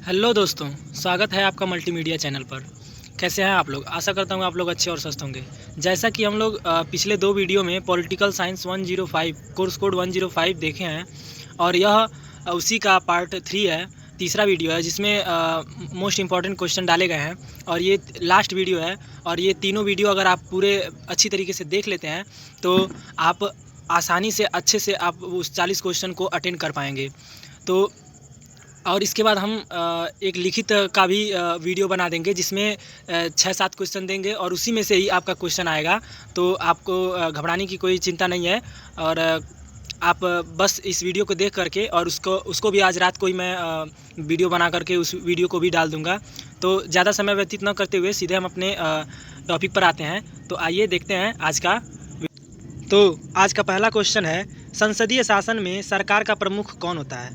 Hello दोस्तों, स्वागत है आपका मल्टीमीडिया चैनल पर। कैसे हैं आप लोग? आशा करता हूँ आप लोग अच्छे और स्वस्थ होंगे। जैसा कि हम लोग पिछले दो वीडियो में पॉलिटिकल साइंस 105 कोर्स कोड 105 देखे हैं और यह उसी का पार्ट 3 है, तीसरा वीडियो है जिसमें मोस्ट इम्पॉर्टेंट क्वेश्चन डाले गए हैं और ये लास्ट वीडियो है। और ये तीनों वीडियो अगर आप पूरे अच्छी तरीके से देख लेते हैं तो आप आसानी से अच्छे से आप उस 40 क्वेश्चन को अटेंड कर पाएंगे। तो और इसके बाद हम एक लिखित का भी वीडियो बना देंगे जिसमें 6-7 क्वेश्चन देंगे और उसी में से ही आपका क्वेश्चन आएगा। तो आपको घबराने की कोई चिंता नहीं है और आप बस इस वीडियो को देख करके और उसको भी आज रात को ही मैं वीडियो बना करके उस वीडियो को भी डाल दूंगा। तो ज़्यादा समय व्यतीत न करते हुए सीधे हम अपने टॉपिक पर आते हैं। तो आइए देखते हैं आज का। तो आज का पहला क्वेश्चन है, संसदीय शासन में सरकार का प्रमुख कौन होता है?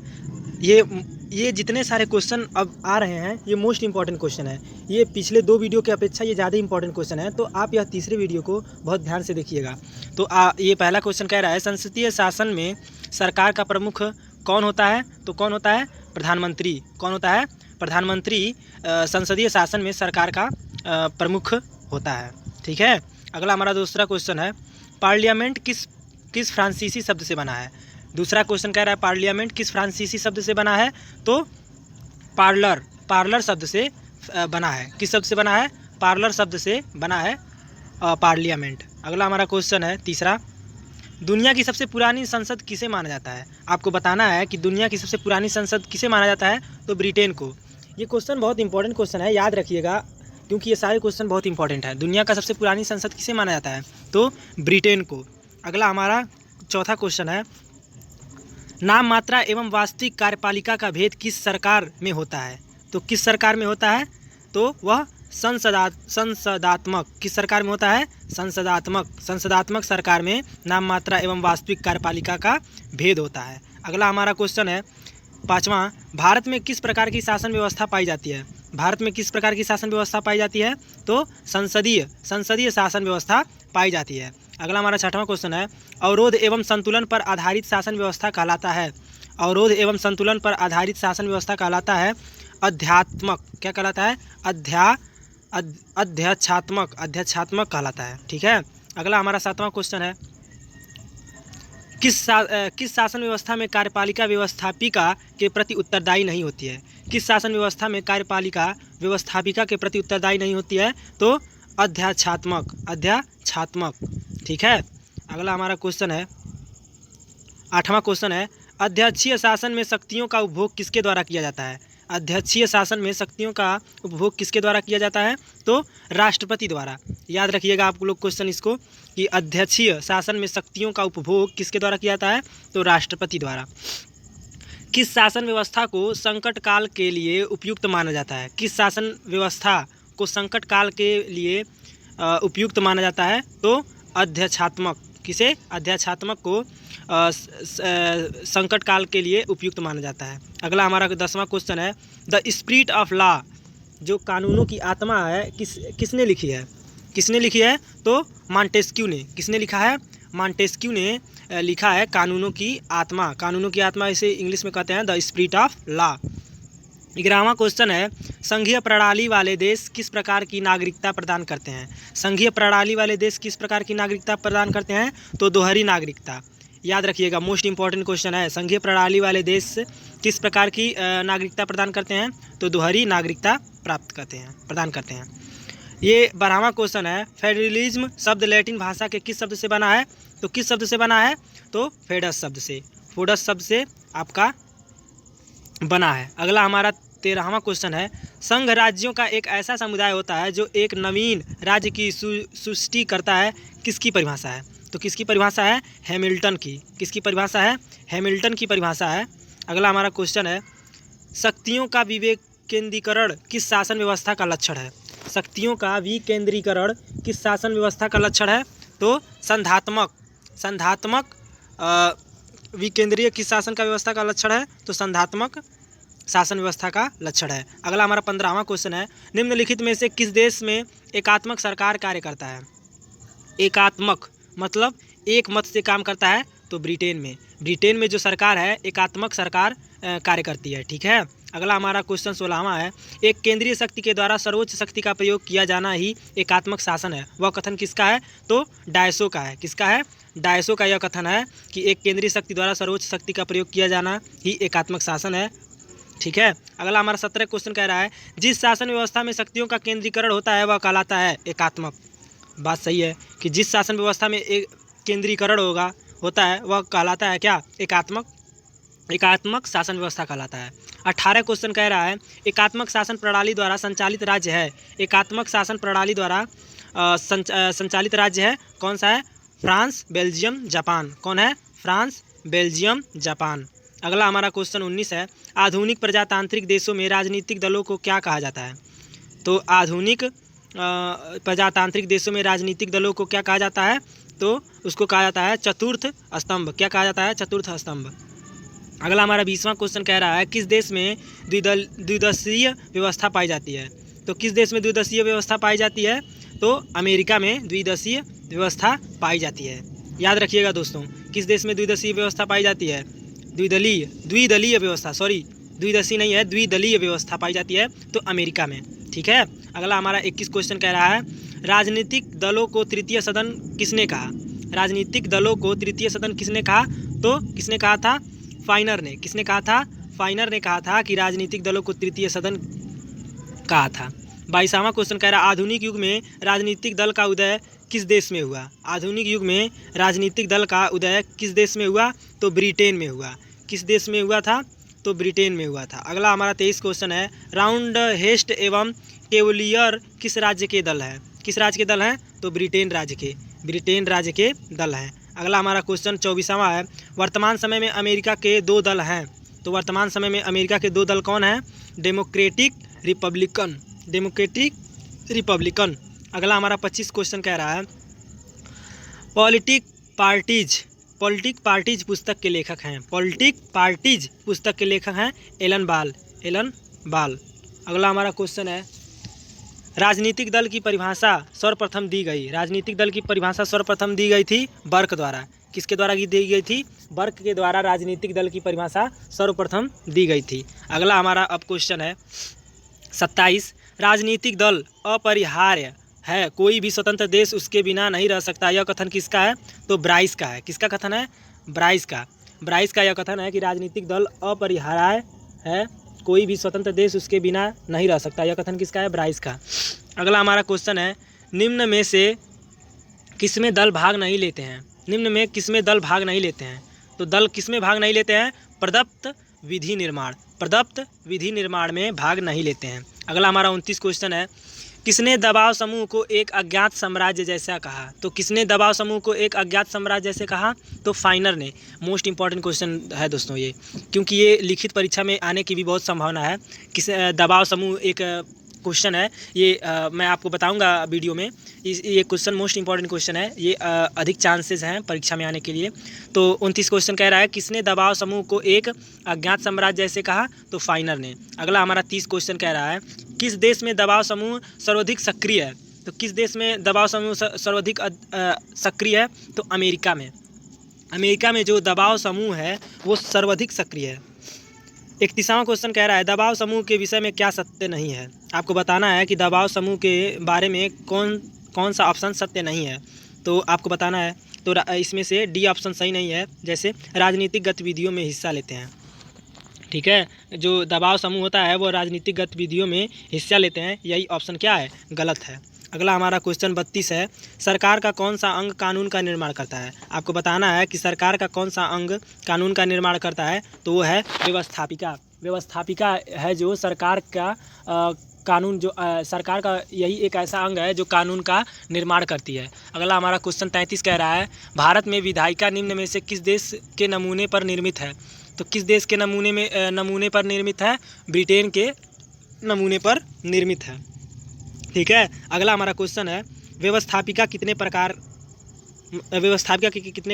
ये जितने सारे क्वेश्चन अब आ रहे हैं ये मोस्ट इंपॉर्टेंट क्वेश्चन है। ये पिछले दो वीडियो की अपेक्षा ये ज़्यादा इंपॉर्टेंट क्वेश्चन है, तो आप यह तीसरे वीडियो को बहुत ध्यान से देखिएगा। तो ये पहला क्वेश्चन कह रहा है, संसदीय शासन में सरकार का प्रमुख कौन होता है? तो कौन होता है? प्रधानमंत्री। कौन होता है? प्रधानमंत्री संसदीय शासन में सरकार का प्रमुख होता है। ठीक है। अगला हमारा दूसरा क्वेश्चन है, पार्लियामेंट किस फ्रांसीसी शब्द से बना है? दूसरा क्वेश्चन कह रहा है, पार्लियामेंट किस फ्रांसीसी शब्द से बना है? तो पार्लर शब्द से बना है। किस शब्द से बना है? पार्लर शब्द से बना है पार्लियामेंट। अगला हमारा क्वेश्चन है तीसरा, दुनिया की सबसे पुरानी संसद किसे माना जाता है? आपको बताना है कि दुनिया की सबसे पुरानी संसद किसे माना जाता है? तो ब्रिटेन को। ये क्वेश्चन बहुत इंपॉर्टेंट क्वेश्चन है, याद रखिएगा क्योंकि ये सारे क्वेश्चन बहुत इंपॉर्टेंट है। दुनिया का सबसे पुरानी संसद किसे माना जाता है? तो ब्रिटेन को। अगला हमारा चौथा क्वेश्चन है, नाम मात्रा एवं वास्तविक कार्यपालिका का भेद किस सरकार में होता है? तो किस सरकार में होता है? तो वह संसदात्मक। किस सरकार में होता है? संसदात्मक सरकार में नाम मात्रा एवं वास्तविक कार्यपालिका का भेद होता है। अगला हमारा क्वेश्चन है पाँचवा, भारत में किस प्रकार की शासन व्यवस्था पाई जाती है? भारत में किस प्रकार की शासन व्यवस्था पाई जाती है? तो संसदीय शासन व्यवस्था पाई जाती है। अगला हमारा छठवां क्वेश्चन है, अवरोध एवं संतुलन पर आधारित शासन व्यवस्था कहलाता है? अवरोध एवं संतुलन पर आधारित शासन व्यवस्था कहलाता है अध्यात्मक। क्या कहलाता है? अध्यक्षात्मक कहलाता है। ठीक है। अगला हमारा सातवां क्वेश्चन है, किस शासन व्यवस्था में कार्यपालिका व्यवस्थापिका के प्रति उत्तरदायी नहीं होती है? किस शासन व्यवस्था में कार्यपालिका व्यवस्थापिका के प्रति उत्तरदायी नहीं होती है? तो अध्यक्षात्मक। ठीक है। अगला हमारा क्वेश्चन है आठवां क्वेश्चन है, अध्यक्षीय शासन में शक्तियों का उपभोग किसके द्वारा किया जाता है? अध्यक्षीय शासन में शक्तियों का उपभोग किसके द्वारा किया जाता है? तो राष्ट्रपति द्वारा। याद रखिएगा आप लोग क्वेश्चन इसको कि अध्यक्षीय शासन में शक्तियों का उपभोग किसके द्वारा किया जाता है? तो राष्ट्रपति द्वारा। किस शासन व्यवस्था को संकट काल के लिए उपयुक्त माना जाता है? किस शासन व्यवस्था को संकट काल के लिए उपयुक्त माना जाता है? तो अध्यक्षात्मक। किसे? अध्यक्षात्मक को संकट काल के लिए उपयुक्त माना जाता है। अगला हमारा 10वां क्वेश्चन है, द स्पिरिट ऑफ लॉ, जो कानूनों की आत्मा है, किसने लिखी है? किसने लिखी है? तो मॉन्टेस्क्यू ने। किसने लिखा है? मॉन्टेस्क्यू ने लिखा है कानूनों की आत्मा। कानूनों की आत्मा इसे इंग्लिश में कहते हैं द स्पिरिट ऑफ लॉ। 11वां क्वेश्चन है, संघीय प्रणाली वाले देश किस प्रकार की नागरिकता प्रदान करते हैं? संघीय प्रणाली वाले देश किस प्रकार की नागरिकता प्रदान करते हैं? तो दोहरी नागरिकता। याद रखिएगा, मोस्ट इंपॉर्टेंट क्वेश्चन है, संघीय प्रणाली वाले देश किस प्रकार की नागरिकता प्रदान करते हैं? तो दोहरी नागरिकता प्रदान करते हैं। ये 12वां क्वेश्चन है, फेडरलिज्म शब्द लैटिन भाषा के किस शब्द से बना है? तो किस शब्द से बना है? तो फेडस शब्द से। फोडस शब्द से आपका बना है। अगला हमारा 13वां क्वेश्चन है, संघ राज्यों का एक ऐसा समुदाय होता है जो एक नवीन राज्य की सृष्टि करता है। किसकी परिभाषा है? तो किसकी परिभाषा है? हैमिल्टन की। किसकी परिभाषा है? हैमिल्टन की परिभाषा है। अगला हमारा क्वेश्चन है, शक्तियों का विकेंद्रीकरण किस शासन व्यवस्था का लक्षण है? शक्तियों का विकेंद्रीकरण किस शासन व्यवस्था का लक्षण है? तो संधात्मक विकेंद्रीय किस शासन का व्यवस्था का लक्षण है? तो संधात्मक शासन व्यवस्था का लक्षण है। अगला हमारा 15वां क्वेश्चन है, निम्नलिखित में से किस देश में एकात्मक सरकार कार्य करता है? एकात्मक मतलब एक मत से काम करता है। तो ब्रिटेन में जो सरकार है एकात्मक सरकार कार्य करती है। ठीक है। अगला हमारा क्वेश्चन 16वां है, एक केंद्रीय शक्ति के द्वारा सर्वोच्च शक्ति का प्रयोग किया जाना ही एकात्मक शासन है। वह कथन किसका है? तो डायसो का है। किसका है? डायसो का यह कथन है कि एक केंद्रीय शक्ति द्वारा सर्वोच्च शक्ति का प्रयोग किया जाना ही एकात्मक शासन है। ठीक है। अगला हमारा 17 क्वेश्चन कह रहा है, जिस शासन व्यवस्था में शक्तियों का केंद्रीकरण होता है वह कहलाता है एकात्मक। बात सही है कि जिस शासन व्यवस्था में एक केंद्रीकरण होता है वह कहलाता है क्या? एकात्मक शासन व्यवस्था कहलाता है। 18 क्वेश्चन कह रहा है, एकात्मक शासन प्रणाली द्वारा संचालित राज्य है। एकात्मक शासन प्रणाली द्वारा संचालित राज्य है कौन सा है? France, Belgium, Japan. कौन है? France, Belgium, Japan. अगला हमारा क्वेश्चन 19 है, आधुनिक प्रजातांत्रिक देशों में राजनीतिक दलों को क्या कहा जाता है? तो आधुनिक प्रजातांत्रिक देशों में राजनीतिक दलों को क्या कहा जाता है? तो उसको कहा जाता है चतुर्थ स्तंभ। क्या कहा जाता है? चतुर्थ स्तंभ। अगला हमारा 20वां क्वेश्चन कह रहा है, किस देश में द्विदशीय व्यवस्था पाई जाती है? तो किस देश में द्विदशीय व्यवस्था पाई जाती है? तो अमेरिका में द्विदशीय व्यवस्था पाई जाती है। याद रखिएगा दोस्तों, किस देश में द्विदशीय व्यवस्था पाई जाती है? द्विदलीय व्यवस्था, सॉरी द्विदशीय नहीं है, द्विदलीय व्यवस्था पाई जाती है तो अमेरिका में। ठीक है। अगला हमारा 21 क्वेश्चन कह रहा है, राजनीतिक दलों को तृतीय सदन किसने कहा? राजनीतिक दलों को तृतीय सदन किसने कहा? तो किसने कहा था? फाइनर ने। किसने कहा था? फाइनर ने कहा था कि राजनीतिक दलों को तृतीय सदन कहा था। 22वां क्वेश्चन कह रहा है, आधुनिक युग में राजनीतिक दल का उदय किस देश में हुआ? आधुनिक युग में राजनीतिक दल का उदय किस देश में हुआ? तो ब्रिटेन में हुआ। किस देश में हुआ था? तो ब्रिटेन में हुआ था। अगला हमारा 23 क्वेश्चन है, राउंड हेस्ट एवं केवलियर किस राज्य के दल हैं? किस राज्य के दल हैं? तो ब्रिटेन राज्य के दल हैं। अगला हमारा क्वेश्चन 24वां है, वर्तमान समय में अमेरिका के 2 दल हैं। तो वर्तमान समय में अमेरिका के 2 दल कौन हैं? Democratic Republican. अगला हमारा 25 क्वेश्चन कह रहा है, पॉलिटिक पार्टीज पुस्तक के लेखक हैं। पॉलिटिक पार्टीज पुस्तक के लेखक हैं एलन बाल। अगला हमारा क्वेश्चन है, राजनीतिक दल की परिभाषा सर्वप्रथम दी गई। राजनीतिक दल की परिभाषा सर्वप्रथम दी गई थी बर्क द्वारा। किसके द्वारा दी गई थी? बर्क के द्वारा राजनीतिक दल की परिभाषा सर्वप्रथम दी गई थी। अगला हमारा अब क्वेश्चन है 27, राजनीतिक दल अपरिहार्य है, कोई भी स्वतंत्र देश उसके बिना नहीं रह सकता। यह कथन किसका है? तो ब्राइस का है। किसका कथन है? ब्राइस का यह कथन है कि राजनीतिक दल अपरिहार्य है, कोई भी स्वतंत्र देश उसके बिना नहीं रह सकता। यह कथन किसका है? ब्राइस का। अगला हमारा क्वेश्चन है, निम्न में से किसमें दल भाग नहीं लेते हैं? निम्न में किसमें दल भाग नहीं लेते हैं? तो दल किसमें भाग नहीं लेते हैं? प्रदत्त विधि निर्माण में भाग नहीं लेते हैं। अगला हमारा 29 क्वेश्चन है, किसने दबाव समूह को एक अज्ञात साम्राज्य जैसा कहा? तो किसने दबाव समूह को एक अज्ञात साम्राज्य जैसे कहा? तो फाइनर ने। मोस्ट इंपॉर्टेंट क्वेश्चन है दोस्तों ये, क्योंकि ये लिखित परीक्षा में आने की भी बहुत संभावना है। किस दबाव समूह एक क्वेश्चन है ये, मैं आपको बताऊंगा वीडियो में। ये क्वेश्चन मोस्ट इंपॉर्टेंट क्वेश्चन है, ये अधिक चांसेस हैं परीक्षा में आने के लिए। तो 29 क्वेश्चन कह रहा है, किसने दबाव समूह को एक अज्ञात साम्राज्य जैसे कहा? तो फाइनर ने। अगला हमारा 30 क्वेश्चन कह रहा है, किस देश में दबाव समूह सर्वाधिक सक्रिय है? तो किस देश में दबाव समूह सर्वाधिक सक्रिय है? तो अमेरिका में जो दबाव समूह है वो सर्वाधिक सक्रिय है। 31वां क्वेश्चन कह रहा है, दबाव समूह के विषय में क्या सत्य नहीं है? आपको बताना है कि दबाव समूह के बारे में कौन सा ऑप्शन सत्य नहीं है, तो आपको बताना है। तो इसमें से डी ऑप्शन सही नहीं है, जैसे राजनीतिक गतिविधियों में हिस्सा लेते हैं। ठीक है, जो दबाव समूह होता है वो राजनीतिक गतिविधियों में हिस्सा लेते हैं, यही ऑप्शन क्या है? गलत है। अगला हमारा क्वेश्चन 32 है, सरकार का कौन सा अंग कानून का निर्माण करता है? आपको बताना है कि सरकार का कौन सा अंग कानून का निर्माण करता है, तो वो है व्यवस्थापिका है जो सरकार का कानून, जो सरकार का यही एक ऐसा अंग है जो कानून का निर्माण करती है। अगला हमारा क्वेश्चन 33 कह रहा है, भारत में विधायिका निम्न में से किस देश के नमूने पर निर्मित है? तो किस देश के नमूने पर निर्मित है? ब्रिटेन के नमूने पर निर्मित है। ठीक है। अगला हमारा क्वेश्चन है, व्यवस्थापिका के कितने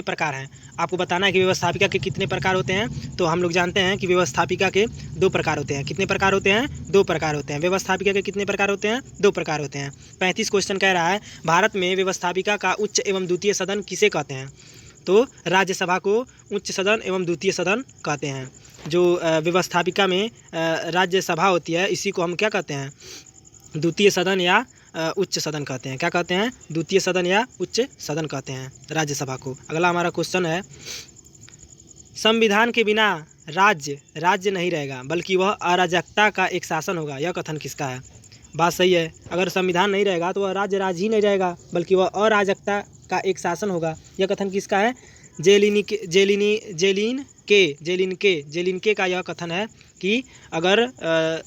प्रकार हैं? आपको बताना है कि व्यवस्थापिका के कितने प्रकार होते हैं। तो हम लोग जानते हैं कि व्यवस्थापिका के 2 प्रकार होते हैं। कितने प्रकार होते हैं? 2 प्रकार होते हैं। व्यवस्थापिका के कितने प्रकार होते हैं? 2 प्रकार होते हैं। 35 क्वेश्चन कह रहा है, भारत में व्यवस्थापिका का उच्च एवं द्वितीय सदन किसे कहते हैं? तो राज्यसभा को उच्च सदन एवं द्वितीय सदन कहते हैं। जो व्यवस्थापिका में राज्यसभा होती है, इसी को हम क्या कहते हैं, द्वितीय सदन या उच्च सदन कहते हैं। क्या कहते हैं? द्वितीय सदन या उच्च सदन कहते हैं राज्यसभा को। अगला हमारा क्वेश्चन है, संविधान के बिना राज्य नहीं रहेगा बल्कि वह अराजकता का एक शासन होगा। यह कथन किसका है? बात सही है। अगर संविधान नहीं रहेगा तो वह राज्य ही नहीं रहेगा बल्कि वह अराजकता का एक शासन होगा। यह कथन किसका है? जेलिन के का यह कथन है कि अगर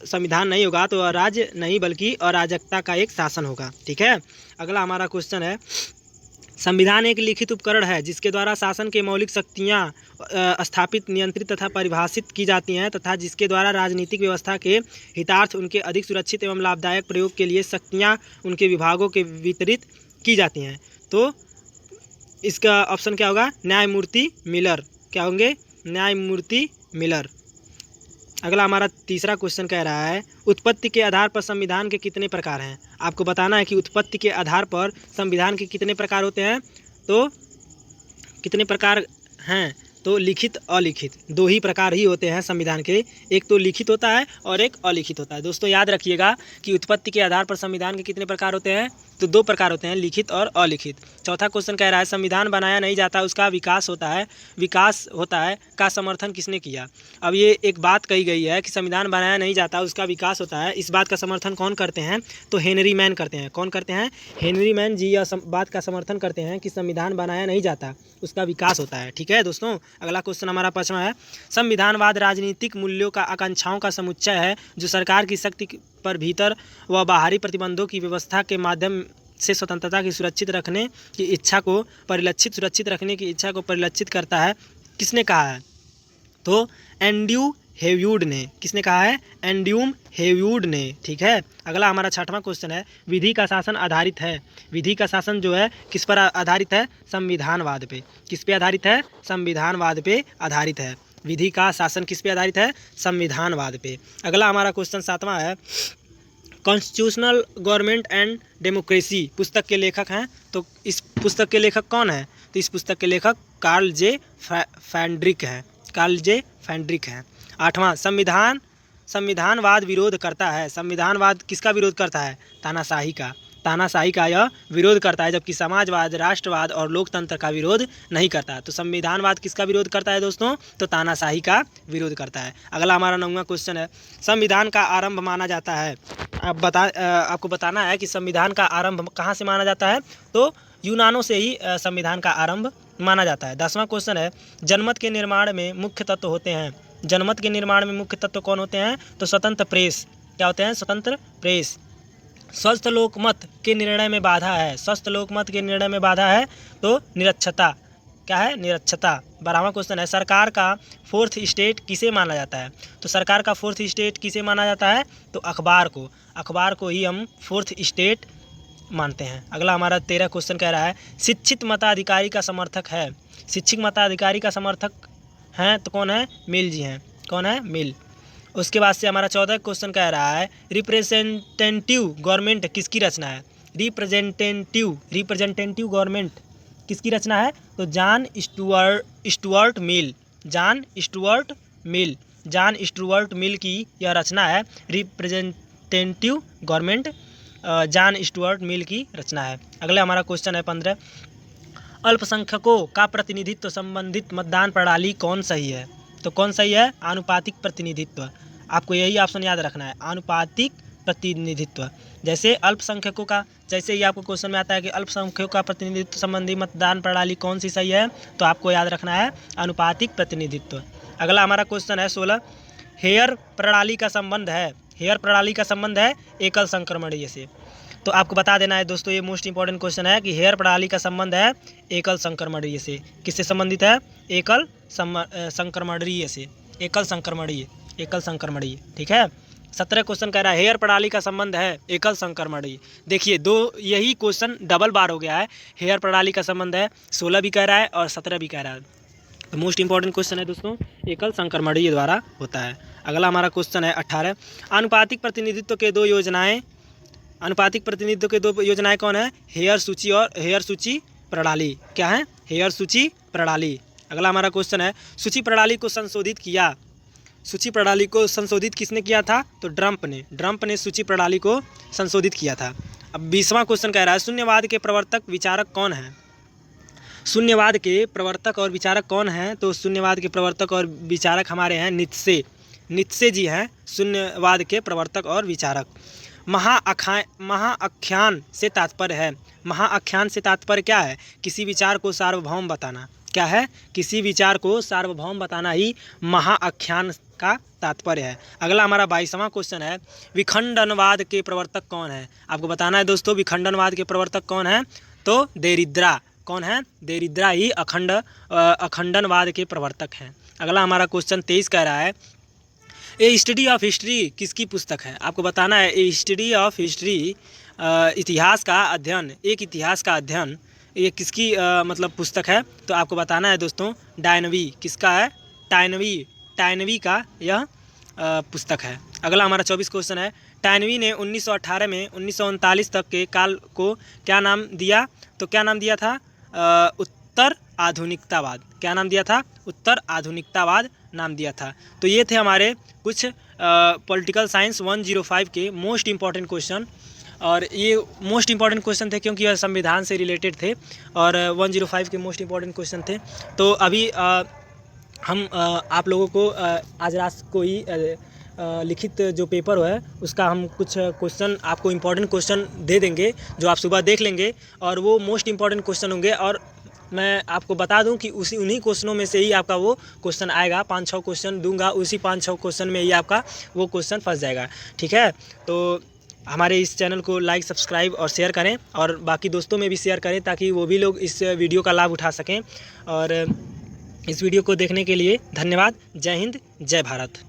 संविधान नहीं होगा तो राज्य नहीं बल्कि अराजकता का एक शासन होगा। ठीक है। अगला हमारा क्वेश्चन है, संविधान एक लिखित उपकरण है जिसके द्वारा शासन के मौलिक शक्तियाँ स्थापित, नियंत्रित तथा परिभाषित की जाती हैं तथा जिसके द्वारा राजनीतिक व्यवस्था के हितार्थ उनके अधिक सुरक्षित एवं लाभदायक प्रयोग के लिए शक्तियाँ उनके विभागों के वितरित की जाती हैं। तो इसका ऑप्शन क्या होगा? न्यायमूर्ति मिलर। क्या होंगे? न्यायमूर्ति मिलर। अगला हमारा तीसरा क्वेश्चन कह रहा है, उत्पत्ति के आधार पर संविधान के कितने प्रकार हैं? आपको बताना है कि उत्पत्ति के आधार पर संविधान के कितने प्रकार होते हैं। तो कितने प्रकार हैं? तो लिखित, अलिखित, दो ही प्रकार ही होते हैं संविधान के। एक तो लिखित होता है और एक अलिखित होता है। दोस्तों याद रखिएगा कि उत्पत्ति के आधार पर संविधान के कितने प्रकार होते हैं। तो दो प्रकार होते हैं, लिखित और अलिखित। चौथा क्वेश्चन कह रहा है, संविधान बनाया नहीं जाता, उसका विकास होता है का समर्थन किसने किया? अब ये एक बात कही गई है कि संविधान बनाया नहीं जाता, उसका विकास होता है। इस बात का समर्थन कौन करते हैं? तो हेनरी मैन करते हैं। कौन करते हैं? हेनरी मैन जी यह बात का समर्थन करते हैं कि संविधान बनाया नहीं जाता, उसका विकास होता है। ठीक है दोस्तों। अगला क्वेश्चन हमारा 5वां है, संविधानवाद राजनीतिक मूल्यों का आकांक्षाओं का समुच्चय है जो सरकार की शक्ति पर भीतर व बाहरी प्रतिबंधों की व्यवस्था के माध्यम से स्वतंत्रता की सुरक्षित रखने की इच्छा को परिलक्षित करता है। किसने कहा है? तो एंड्रयू हेवुड ने। किसने कहा है? एंड्रयू हेवुड ने। ठीक है। अगला हमारा 6वां क्वेश्चन है, विधि का शासन आधारित है। विधि का शासन जो है किस पर आधारित है? संविधानवाद पे। किस पे आधारित है? संविधानवाद पे आधारित है। विधि का शासन किस पे आधारित है? संविधानवाद पे। अगला हमारा क्वेश्चन 7वां है, कॉन्स्टिट्यूशनल गवर्नमेंट एंड डेमोक्रेसी पुस्तक के लेखक हैं। तो इस पुस्तक के लेखक कौन है? तो इस पुस्तक के लेखक कार्ल जे फैंड्रिक हैं। कार्ल जे फैंड्रिक हैं। 8वां, संविधानवाद विरोध करता है। संविधानवाद किसका विरोध करता है? तानाशाही का। तानाशाही का यह विरोध करता है, जबकि समाजवाद, राष्ट्रवाद और लोकतंत्र का विरोध नहीं करता। तो संविधानवाद किसका विरोध करता है दोस्तों? तो तानाशाही का विरोध करता है। अगला हमारा 9वां क्वेश्चन है, संविधान का आरंभ माना जाता है। आपको बताना है कि संविधान का आरंभ कहाँ से माना जाता है। तो यूनानों से ही संविधान का आरंभ माना जाता है। 10वां क्वेश्चन है, जनमत के निर्माण में मुख्य तत्व होते हैं। जनमत के निर्माण में मुख्य तत्व कौन होते हैं? तो स्वतंत्र प्रेस। क्या होते हैं? स्वतंत्र प्रेस। स्वस्थ लोकमत के निर्णय में बाधा है। स्वस्थ लोकमत के निर्णय में बाधा है तो निरक्षरता। क्या है? निरक्षरता। 12वां क्वेश्चन है, सरकार का फोर्थ स्टेट किसे माना जाता है? तो सरकार का फोर्थ स्टेट किसे माना जाता है? तो अखबार को। अखबार को ही हम फोर्थ स्टेट मानते हैं। अगला हमारा 13 क्वेश्चन कह रहा है, शिक्षित मताधिकारी का समर्थक है। शिक्षित मताधिकारी का समर्थक हैं तो कौन है? मिल जी हैं। कौन है? मिल। उसके बाद से हमारा 14 क्वेश्चन कह रहा है, रिप्रेजेंटेटिव गवर्नमेंट किसकी रचना है? रिप्रेजेंटेटिव गवर्नमेंट किसकी रचना है? तो John Stuart Mill. John Stuart Mill की यह रचना है। Representative government John Stuart Mill की रचना है। अगला हमारा क्वेश्चन है 15, अल्पसंख्यकों का प्रतिनिधित्व संबंधित मतदान प्रणाली कौन सही है? तो कौन सही है? आनुपातिक प्रतिनिधित्व। आपको यही ऑप्शन याद रखना है, आनुपातिक प्रतिनिधित्व। जैसे अल्पसंख्यकों का, जैसे ही आपको क्वेश्चन में आता है कि अल्पसंख्यकों का प्रतिनिधित्व संबंधी मतदान प्रणाली कौन सी सही है, तो आपको याद रखना है आनुपातिक प्रतिनिधित्व। अगला हमारा क्वेश्चन है 16, हेयर प्रणाली का संबंध है। हेयर प्रणाली का संबंध है एकल संक्रमणीय से। तो आपको बता देना है दोस्तों, ये मोस्ट इंपॉर्टेंट क्वेश्चन है कि हेयर प्रणाली का संबंध है एकल संक्रमणीय से। किससे संबंधित है? एकल संक्रमणीय से। एकल संक्रमणीय। ठीक है। 17 क्वेश्चन कह रहा है, हेयर प्रणाली का संबंध है एकल संक्रमणीय। देखिए यही क्वेश्चन डबल बार हो गया है। हेयर प्रणाली का संबंध है, 16 भी कह रहा है और 17 भी कह रहा है। तो मोस्ट इंपॉर्टेंट क्वेश्चन है दोस्तों, एकल संक्रमणीय द्वारा होता है। अगला हमारा क्वेश्चन है 18, अनुपातिक प्रतिनिधित्व के दो योजनाएं कौन है? हेयर सूची और हेयर सूची प्रणाली। क्या है? हेयर सूची प्रणाली। अगला हमारा क्वेश्चन है, सूची प्रणाली को संशोधित किया। सूची प्रणाली को संशोधित किसने किया था? तो ट्रम्प ने सूची प्रणाली को संशोधित किया था। अब 20वां क्वेश्चन कह रहा है शून्यवाद के प्रवर्तक विचारक कौन है? शून्यवाद के प्रवर्तक और विचारक कौन हैं? तो शून्यवाद के प्रवर्तक और विचारक हमारे हैं नीत्शे जी हैं शून्यवाद के प्रवर्तक और विचारक। महाआख्यान से तात्पर्य है, महाआख्यान से तात्पर्य क्या है? किसी विचार को सार्वभौम बताना। क्या है? किसी विचार को सार्वभौम बताना ही महाआख्यान का तात्पर्य है। अगला हमारा 22वां क्वेश्चन है विखंडनवाद के प्रवर्तक कौन है? आपको बताना है दोस्तों विखंडनवाद के प्रवर्तक कौन है? तो देरिद्रा। कौन है? देरिद्रा ही अखंडनवाद के प्रवर्तक हैं। अगला हमारा क्वेश्चन 23 कह रहा है ए स्टडी ऑफ हिस्ट्री किसकी पुस्तक है? आपको बताना है ए स्टडी ऑफ हिस्ट्री इतिहास का अध्ययन, एक इतिहास का अध्ययन ये किसकी मतलब पुस्तक है? तो आपको बताना है दोस्तों डायनवी। किसका है? टाइनवी का यह पुस्तक है। अगला हमारा 24 क्वेश्चन है टाइनवी ने 1918 में 1939 तक के काल को क्या नाम दिया? तो क्या नाम दिया था? उत्तर आधुनिकतावाद। क्या नाम दिया था? उत्तर आधुनिकतावाद नाम दिया था। तो ये थे हमारे कुछ पॉलिटिकल साइंस 105 के मोस्ट इम्पॉर्टेंट क्वेश्चन, और ये मोस्ट इम्पॉर्टेंट क्वेश्चन थे क्योंकि यह संविधान से रिलेटेड थे और 105 के मोस्ट इम्पॉर्टेंट क्वेश्चन थे। तो अभी हम आप लोगों को आज रात को ही लिखित जो पेपर है उसका हम कुछ क्वेश्चन आपको इम्पॉर्टेंट क्वेश्चन दे देंगे जो आप सुबह देख लेंगे, और वो मोस्ट इम्पॉर्टेंट क्वेश्चन होंगे। और मैं आपको बता दूं कि उन्हीं क्वेश्चनों में से ही आपका वो क्वेश्चन आएगा। 5-6 क्वेश्चन दूंगा, उसी 5-6 क्वेश्चन में ही आपका वो क्वेश्चन फंस जाएगा। ठीक है, तो हमारे इस चैनल को लाइक, सब्सक्राइब और शेयर करें, और बाकी दोस्तों में भी शेयर करें ताकि वो भी लोग इस वीडियो का लाभ उठा सकें। और इस वीडियो को देखने के लिए धन्यवाद। जय हिंद, जय भारत।